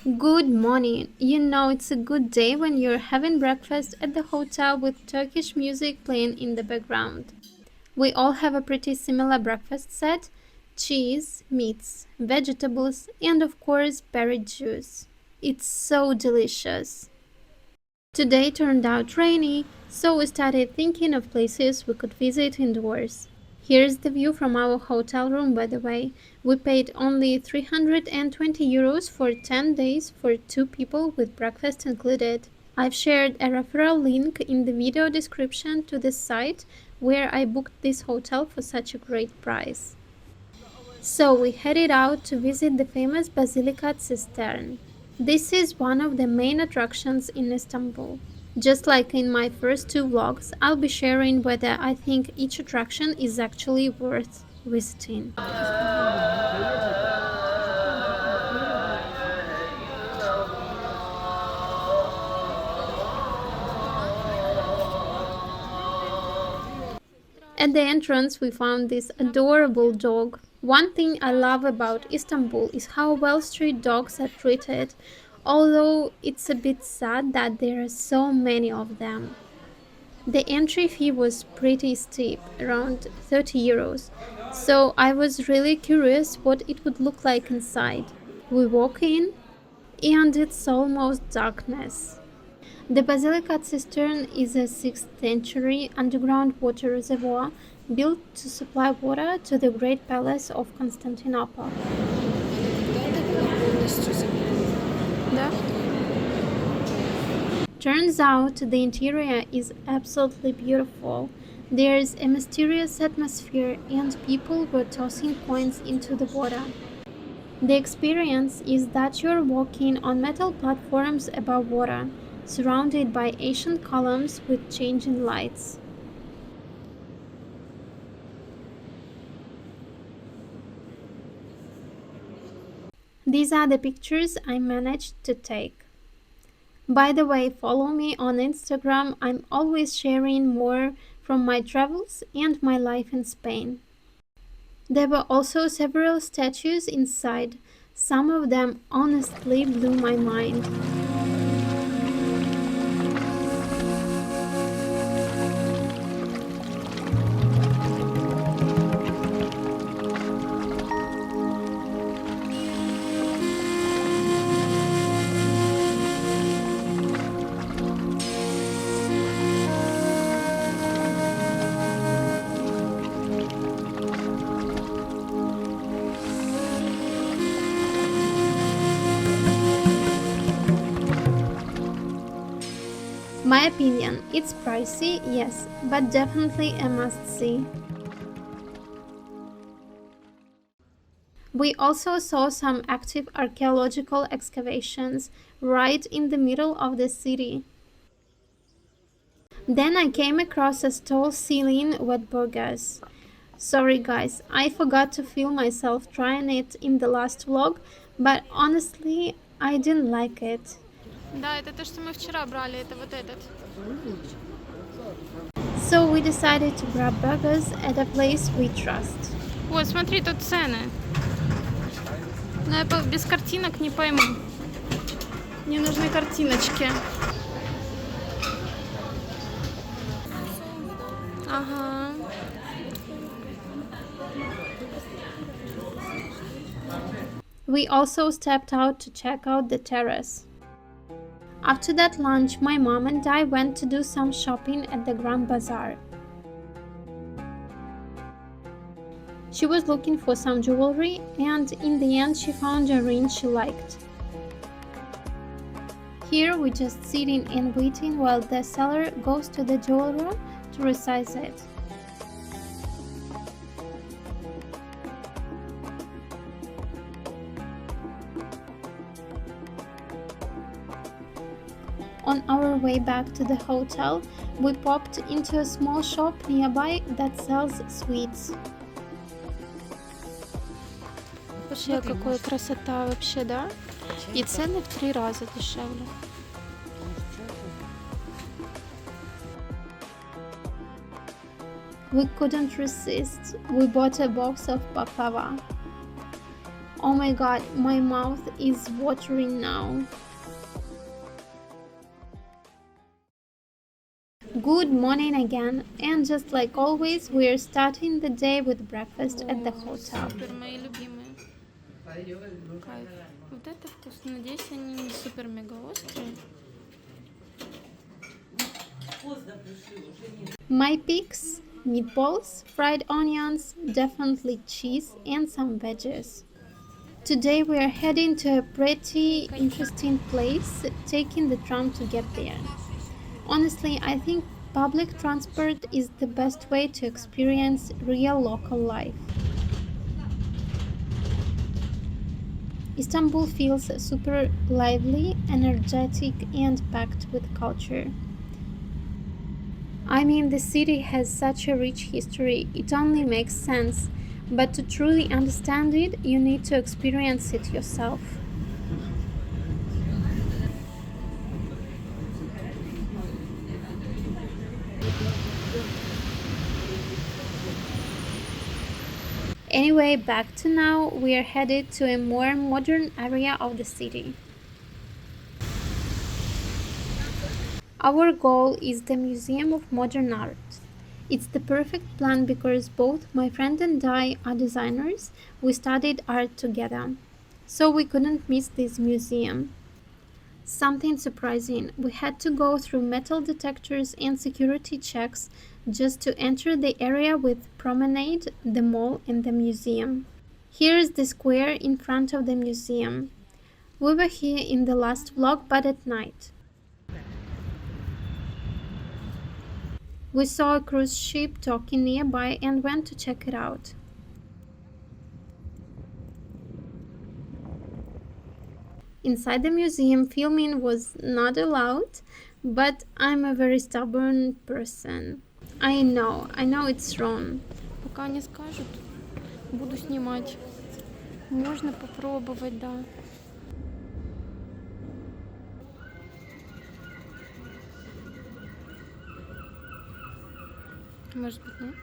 Good morning. You know it's a good day when you're having breakfast at the hotel with Turkish music playing in the background. We all have a pretty similar breakfast set: cheese, meats, vegetables, and of course, berry juice. It's so delicious. Today turned out rainy, so we started thinking of places we could visit indoors. Here's the view from our hotel room, by the way. We paid only 320 euros for 10 days for two people with breakfast included. I've shared a referral link in the video description to this site where I booked this hotel for such a great price. So we headed out to visit the famous Basilica Cistern. This is one of the main attractions in Istanbul. Just like in my first two vlogs, I'll be sharing whether I think each attraction is actually worth visiting. At the entrance, we found this adorable dog. One thing I love about Istanbul is how well street dogs are treated, although it's a bit sad that there are so many of them. The entry fee was pretty steep, around 30 euros, so I was really curious what it would look like inside. We walk in, and it's almost darkness. The Basilica Cistern is a 6th century underground water reservoir built to supply water to the Great Palace of Constantinople. Да? Turns out the interior is absolutely beautiful. There's a mysterious atmosphere and people were tossing coins into the water. The experience is that you're walking on metal platforms above water, surrounded by ancient columns with changing lights. These are the pictures I managed to take. By the way, follow me on Instagram. I'm always sharing more from my travels and my life in Spain. There were also several statues inside. Some of them honestly blew my mind. My opinion, it's pricey, yes, but definitely a must-see. We also saw some active archaeological excavations right in the middle of the city. Then I came across a stall selling wet burgers. Sorry guys, I forgot to film myself trying it in the last vlog, but honestly, I didn't like it. Да, это то, что мы вчера брали, это вот этот. So we decided to grab burgers at a place we trust. Вот, смотри, тут цены. Но я без картинок не пойму. Мне нужны картиночки. Ага. We also stepped out to check out the terrace. After that lunch, my mom and I went to do some shopping at the Grand Bazaar. She was looking for some jewelry and in the end she found a ring she liked. Here we're just sitting and waiting while the seller goes to the jewel room to resize it. On our way back to the hotel, we popped into a small shop nearby that sells sweets. Вообще, какая красота вообще, да? И цены в 3 раза дешевле. We couldn't resist. We bought a box of baklava. Oh my god, my mouth is watering now. Good morning again, and just like always, we're starting the day with breakfast at the hotel. Супер, мои любимые. Кайф. Вот это вкусно. Надеюсь, они не супер-мега острые. My picks: meatballs, fried onions, definitely cheese, and some veggies. Today we are heading to a pretty interesting place, taking the tram to get there. Honestly, I think public transport is the best way to experience real local life. Istanbul feels super lively, energetic, and packed with culture. I mean, the city has such a rich history, it only makes sense, but to truly understand it, you need to experience it yourself. Anyway, back to now, we are headed to a more modern area of the city. Our goal is the Museum of Modern Art. It's the perfect plan because both my friend and I are designers. We studied art together, so we couldn't miss this museum. Something surprising, we had to go through metal detectors and security checks just to enter the area with promenade, the mall, and the museum. Here is the square in front of the museum. We were here in the last vlog, but at night. We saw a cruise ship docking nearby and went to check it out. Inside the museum, filming was not allowed, but I'm a very stubborn person. I know it's wrong. Пока не скажут, буду снимать. Можно попробовать, да. Может быть, нет?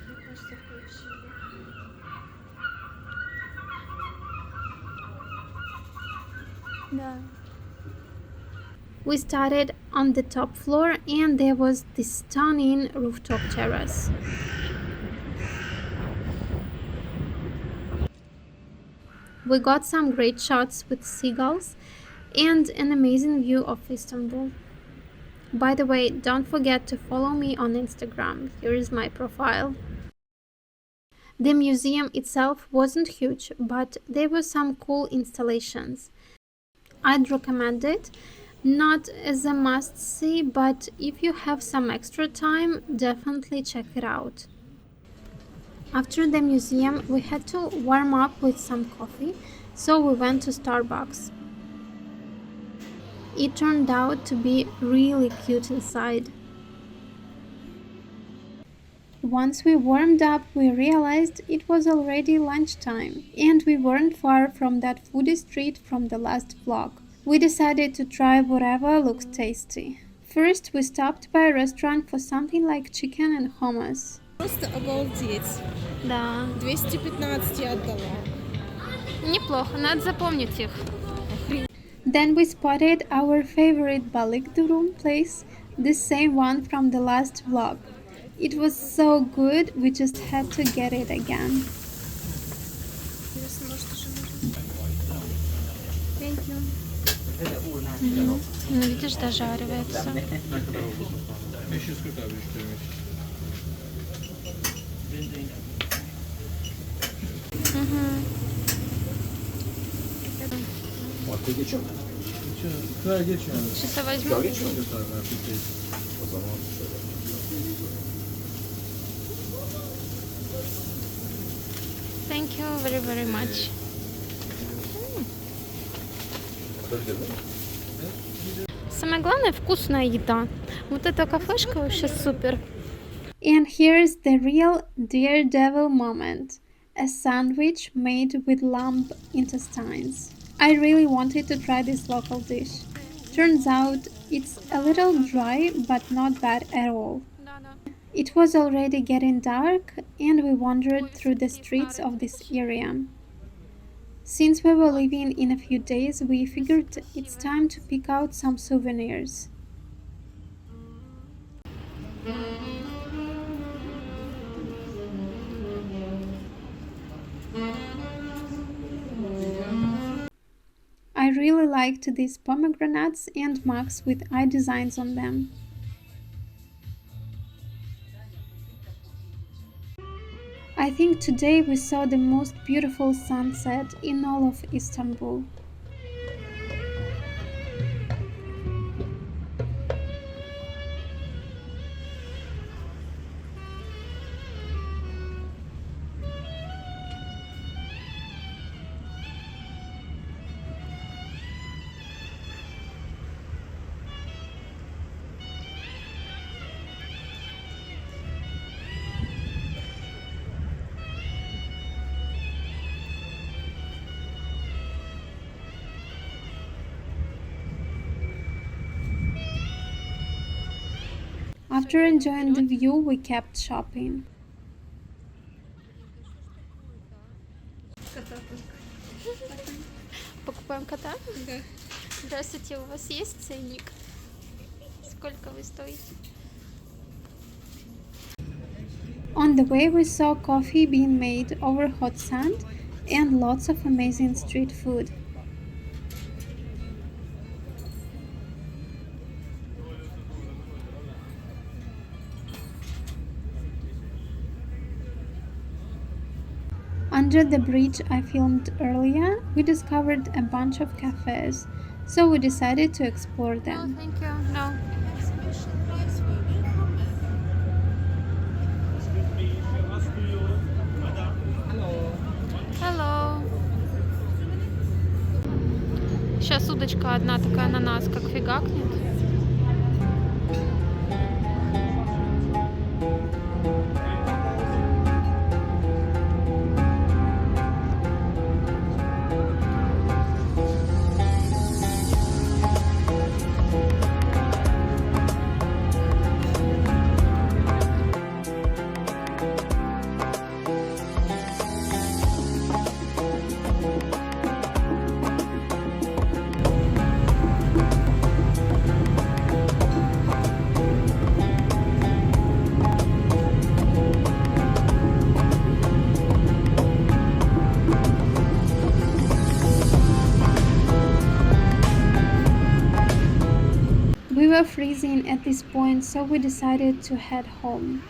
Мне кажется, включили. Да. We started on the top floor and there was this stunning rooftop terrace. We got some great shots with seagulls and an amazing view of Istanbul. By the way, don't forget to follow me on Instagram. Here is my profile. The museum itself wasn't huge, but there were some cool installations. I'd recommend it, not as a must-see, but if you have some extra time, definitely check it out. After the museum, we had to warm up with some coffee, so we went to Starbucks. It turned out to be really cute inside. Once we warmed up, we realized it was already lunchtime, and we weren't far from that foodie street from the last vlog. We decided to try whatever looks tasty. First, we stopped by a restaurant for something like chicken and hummus. Просто обалдеть. Да. 215 я отдала. Неплохо, надо запомнить их. Then we spotted our favorite balık durum place, the same one from the last vlog. It was so good, we just had to get it again. Интересно, может, уже можно? Thank you. Ну, видишь, дожаривается. Vakti geçiyor mu? Süper geçiyor. Сейчас я возьму. Güzel geçiyor. O zaman şöyle. Thank you very, very much. Самое главное, вкусная еда. Вот эта кафешка вообще супер. And here's the real daredevil moment. A sandwich made with lamb intestines. I really wanted to try this local dish. Turns out it's a little dry, but not bad at all. It was already getting dark, and we wandered through the streets of this area. Since we were leaving in a few days, we figured it's time to pick out some souvenirs. I really liked these pomegranates and mugs with eye designs on them. I think today we saw the most beautiful sunset in all of Istanbul. After enjoying the view, we kept shopping. Покупаем кота? Да. Здравствуйте, у вас есть ценник? Сколько вы стоите? On the way, we saw coffee being made over hot sand and lots of amazing street food. Under the bridge I filmed earlier, we discovered a bunch of cafes, so we decided to explore No, them. thank you. No. Hello. Сейчас удочка одна такая на нас, как фигакнет. We were freezing at this point, so we decided to head home.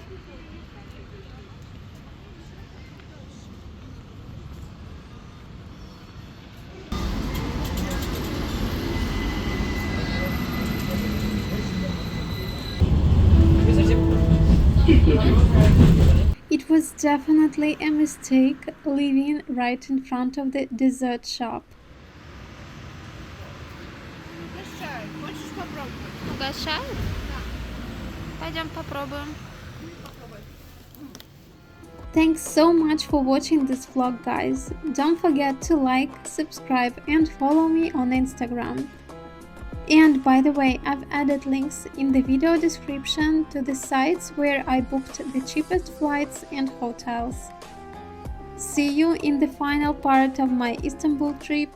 It was definitely a mistake leaving right in front of the dessert shop. Угощай. Хочешь попробовать? Угощают? Пойдем попробуем. Thanks so much for watching this vlog, guys. Don't forget to like, subscribe and follow me on Instagram. And by the way, I've added links in the video description to the sites where I booked the cheapest flights and hotels. See you in the final part of my Istanbul trip.